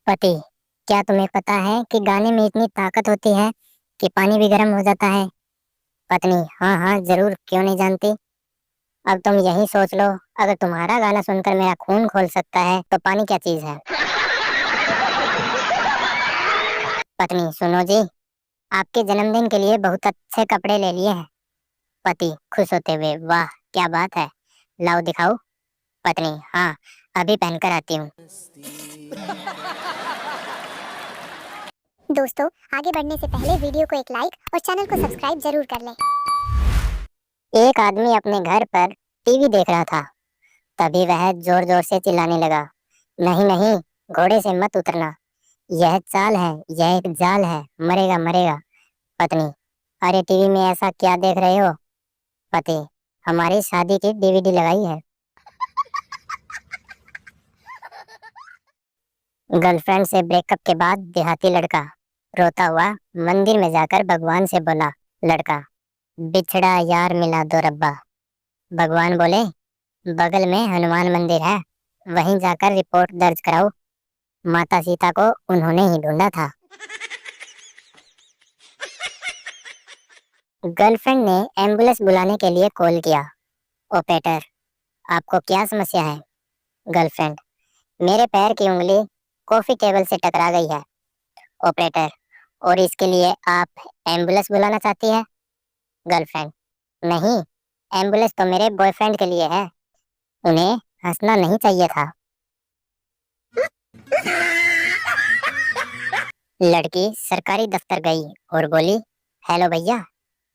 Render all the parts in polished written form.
पति, क्या तुम्हें पता है कि गाने में इतनी ताकत होती है कि पानी भी गर्म हो जाता है? पत्नी, हाँ हाँ जरूर, क्यों नहीं जानती। अब तुम यही सोच लो, अगर तुम्हारा गाना सुनकर मेरा खून खोल सकता है तो पानी क्या चीज है? पत्नी, सुनो जी, आपके जन्मदिन के लिए बहुत अच्छे कपड़े ले लिए हैं। पति खुश होते हुए, वाह क्या बात है, लाओ दिखाओ। पत्नी, हाँ अभी पहनकर आती हूँ। दोस्तों, आगे बढ़ने से पहले वीडियो को एक लाइक और चैनल को सब्सक्राइब जरूर कर लें। एक आदमी अपने घर पर टीवी देख रहा था। तभी वह जोर जोर से चिल्लाने लगा, नहीं नहीं, घोड़े से मत उतरना, यह चाल है, यह एक जाल है, मरेगा मरेगा। पत्नी, अरे टीवी में ऐसा क्या देख रहे हो? पति, हमारी शादी की डीवीडी लगाई है। गर्लफ्रेंड से ब्रेकअप के बाद देहाती लड़का रोता हुआ मंदिर में जाकर भगवान से बोला, लड़का, बिछड़ा यार मिला दो रब्बा। भगवान बोले, बगल में हनुमान मंदिर है, वहीं जाकर रिपोर्ट दर्ज कराओ, माता सीता को उन्होंने ही ढूंढा था। गर्लफ्रेंड ने एम्बुलेंस बुलाने के लिए कॉल किया। ऑपरेटर, आपको क्या समस्या है? गर्लफ्रेंड, मेरे पैर की उंगली कॉफी टेबल से टकरा गई है। ऑपरेटर, और इसके लिए आप एम्बुलेंस बुलाना चाहती है? गर्लफ्रेंड, नहीं, एम्बुलेंस तो मेरे बॉयफ्रेंड के लिए है, उन्हें हंसना नहीं चाहिए था। लड़की सरकारी दफ्तर गई और बोली, हेलो भैया,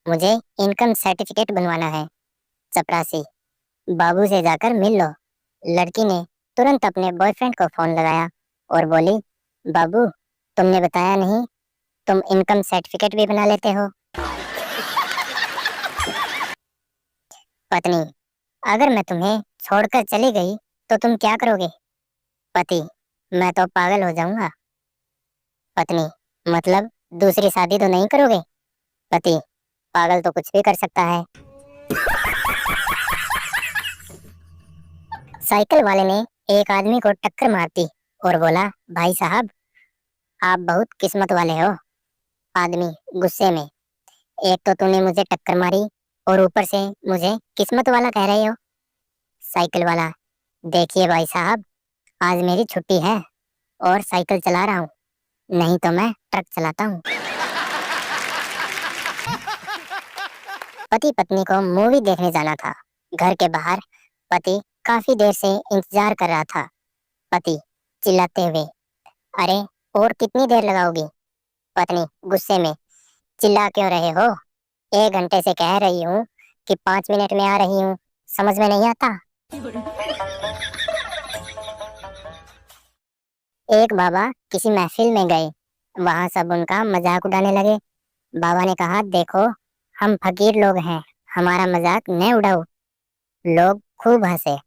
मुझे इनकम सर्टिफिकेट बनवाना है। चपरासी, बाबू से जाकर मिल लो। लड़की ने तुरंत अपने बॉयफ्रेंड को फोन लगाया और बोली, बाबू, तुमने बताया नहीं, तुम इनकम सर्टिफिकेट भी बना लेते हो। पत्नी, अगर मैं तुम्हें छोड़कर चली गई तो तुम क्या करोगे? पति, मैं तो पागल हो जाऊंगा। पत्नी, मतलब दूसरी शादी तो नहीं करोगे? पति, पागल तो कुछ भी कर सकता है। साइकिल वाले ने एक आदमी को टक्कर मार दी और बोला, भाई साहब, आप बहुत किस्मत वाले हो। आदमी गुस्से में, एक तो तूने मुझे टक्कर मारी और ऊपर से मुझे किस्मत वाला कह रहे हो। साइकिल वाला, देखिए भाई साहब, आज मेरी छुट्टी है और साइकिल चला रहा हूँ, नहीं तो मैं ट्रक चलाता हूँ। पति पत्नी को मूवी देखने जाना था। घर के बाहर पति काफी देर से इंतजार कर रहा था। पति चिल्लाते हुए, अरे और कितनी देर लगाओगी? पत्नी गुस्से में, चिल्ला क्यों रहे हो? 1 घंटे से कह रही हूँ कि 5 मिनट में आ रही हूँ, समझ में नहीं आता? एक बाबा किसी महफिल में गए, वहां सब उनका मजाक उड़ाने लगे। बाबा ने कहा, देखो, हम फकीर लोग हैं, हमारा मजाक न उड़ाओ। लोग खूब हंसे।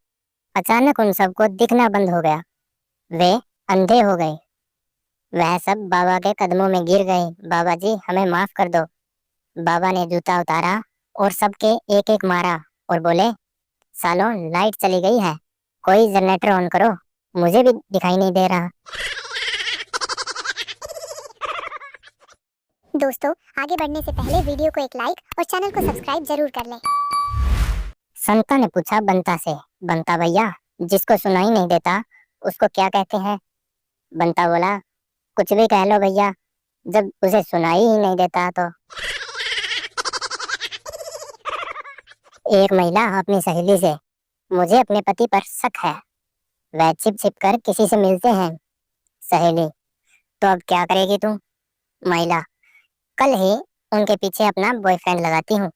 अचानक उन सबको दिखना बंद हो गया, वे अंधे हो गए। वह सब बाबा के कदमों में गिर गए, बाबा जी हमें माफ कर दो। बाबा ने जूता उतारा और सबके एक एक मारा और बोले, सालों लाइट चली गई है, कोई जनरेटर ऑन करो, मुझे भी दिखाई नहीं दे रहा। दोस्तों, आगे बढ़ने से पहले वीडियो को एक लाइक और चैनल को सब्सक्राइब जरूर कर लें। संता ने पूछा बंता से, बंता भैया, जिसको सुनाई नहीं देता उसको क्या कहते हैं? बंता बोला, कुछ भी कह लो भैया, जब उसे सुनाई ही नहीं देता तो। एक महिला अपनी सहेली से, मुझे अपने पति पर शक है, वह छिप छिप कर किसी से मिलते हैं। सहेली, तो अब क्या करेगी तू? महिला, कल ही उनके पीछे अपना बॉयफ्रेंड लगाती हूँ।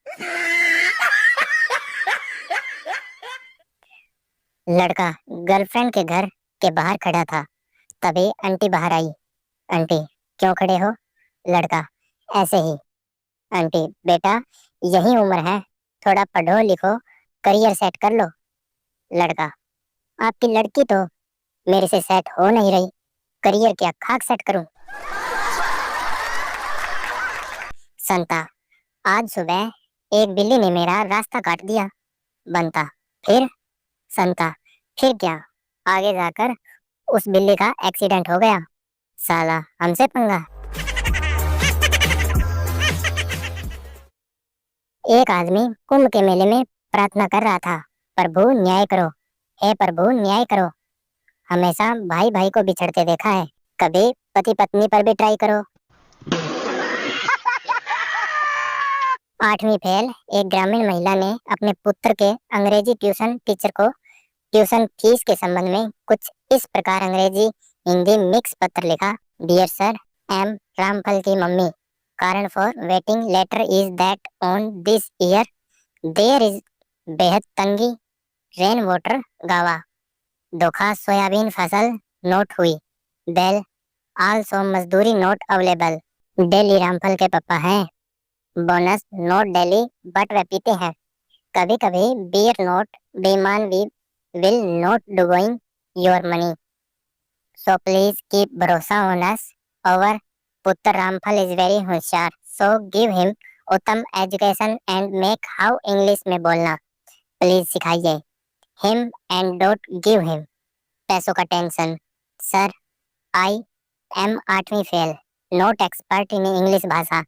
लड़का गर्लफ्रेंड के घर के बाहर खड़ा था। तभी आंटी बाहर आई। आंटी, क्यों खड़े हो? लड़का, ऐसे ही। आंटी, बेटा, यही उम्र है, थोड़ा पढ़ो लिखो, करियर सेट कर लो। लड़का, आपकी लड़की तो मेरे से सेट हो नहीं रही, करियर क्या खाक सेट करूं? संता, आज सुबह एक बिल्ली ने मेरा रास्ता काट दिया। बनता, फिर? संता, फिर क्या, आगे जाकर उस बिल्ली का एक्सीडेंट हो गया। साला हमसे पंगा। एक आदमी कुंभ के मेले में प्रार्थना कर रहा था, प्रभु न्याय करो, हे प्रभु न्याय करो। हमेशा भाई भाई को बिछड़ते देखा है, कभी पति पत्नी पर भी ट्राई करो। 8वीं फेल। एक ग्रामीण महिला ने अपने पुत्र के अंग्रेजी ट्यूशन टीचर को ट्यूशन फीस के संबंध में कुछ इस प्रकार अंग्रेजी हिंदी मिक्स पत्र लिखा। डियर सर, एम रामफल की मम्मी, कारण for waiting letter is that on this year there is बेहद तंगी, रेन वाटर गावा, धोखा सोयाबीन फसल नोट हुई, बेल आल्सो मजदूरी नोट अवेलेबल। डेली रामफल के पापा हैं, बोनस नोट डेली बट वे पीते हैं कभी कभी बियर नोट, बेईमान we will not doing your money, so please keep भरोसा ऑन अस। और पुत्र रामफल इज वेरी होशियार, सो गिव हिम उत्तम education and make how English में बोलना प्लीज सिखाइए him and don't give him पैसों का टेंशन। सर, आई एम 8वीं fail, not expert in English भाषा,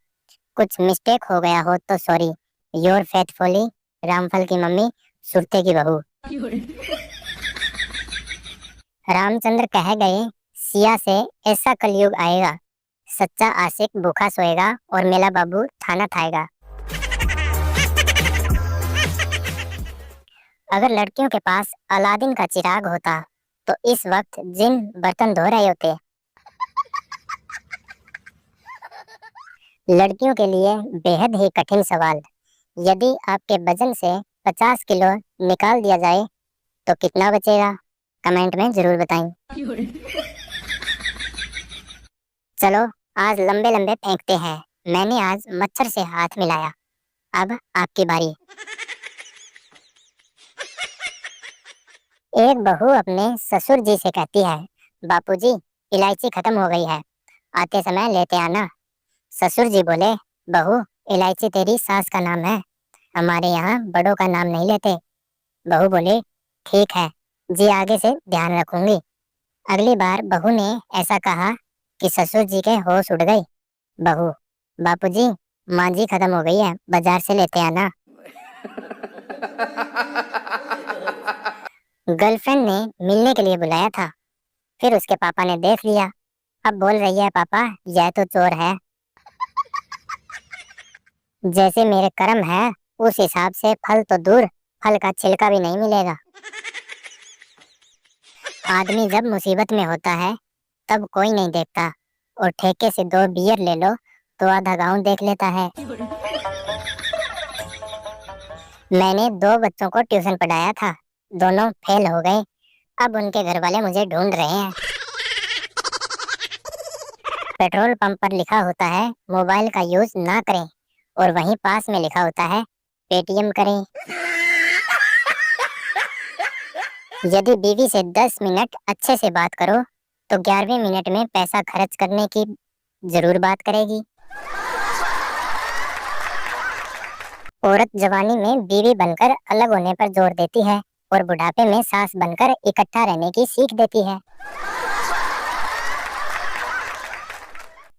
कुछ मिस्टेक हो गया हो तो सॉरी। योर फेथफुली रामफल की मम्मी, सुरते की बहू। रामचंद्र कह गए, सिया से ऐसा कलयुग आएगा, सच्चा आशिक भूखा सोएगा और मेला बाबू थाना खाएगा। अगर लड़कियों के पास अलादीन का चिराग होता तो इस वक्त जिन बर्तन धो रहे होते। लड़कियों के लिए बेहद ही कठिन सवाल, यदि आपके वजन से 50 किलो निकाल दिया जाए तो कितना बचेगा? कमेंट में जरूर बताएं। चलो आज लंबे लंबे फेंकते हैं। मैंने आज मच्छर से हाथ मिलाया, अब आपकी बारी। एक बहू अपने ससुर जी से कहती है, बापूजी इलायची खत्म हो गई है, आते समय लेते आना। ससुर जी बोले, बहू इलायची तेरी सास का नाम है, हमारे यहाँ बड़ों का नाम नहीं लेते। बहू बोली, ठीक है जी, आगे से ध्यान रखूंगी। अगली बार बहू ने ऐसा कहा कि ससुर जी के होश उड़ गए। बहू, बापूजी मांझी खत्म हो गई है, बाजार से लेते आना। गर्लफ्रेंड ने मिलने के लिए बुलाया था, फिर उसके पापा ने देख लिया, अब बोल रही है, पापा यह तो चोर है। जैसे मेरे कर्म है उस हिसाब से फल तो दूर, फल का छिलका भी नहीं मिलेगा। आदमी जब मुसीबत में होता है तब कोई नहीं देखता, और ठेके से 2 बियर ले लो तो आधा गांव देख लेता है। मैंने 2 बच्चों को ट्यूशन पढ़ाया था, दोनों फेल हो गए, अब उनके घर वाले मुझे ढूंढ रहे हैं। पेट्रोल पंप पर लिखा होता है मोबाइल का यूज ना करें, और वहीं पास में लिखा होता है पेटीएम करें। यदि बीवी से 10 मिनट अच्छे से बात करो तो 11वें मिनट में पैसा खर्च करने की जरूर बात करेगी। औरत जवानी में बीवी बनकर अलग होने पर जोर देती है और बुढ़ापे में सास बनकर इकट्ठा रहने की सीख देती है।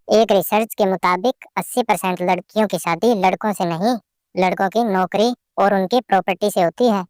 एक रिसर्च के मुताबिक 80% लड़कियों की शादी लड़कों से नहीं, लड़कों की नौकरी और उनकी प्रॉपर्टी से होती है।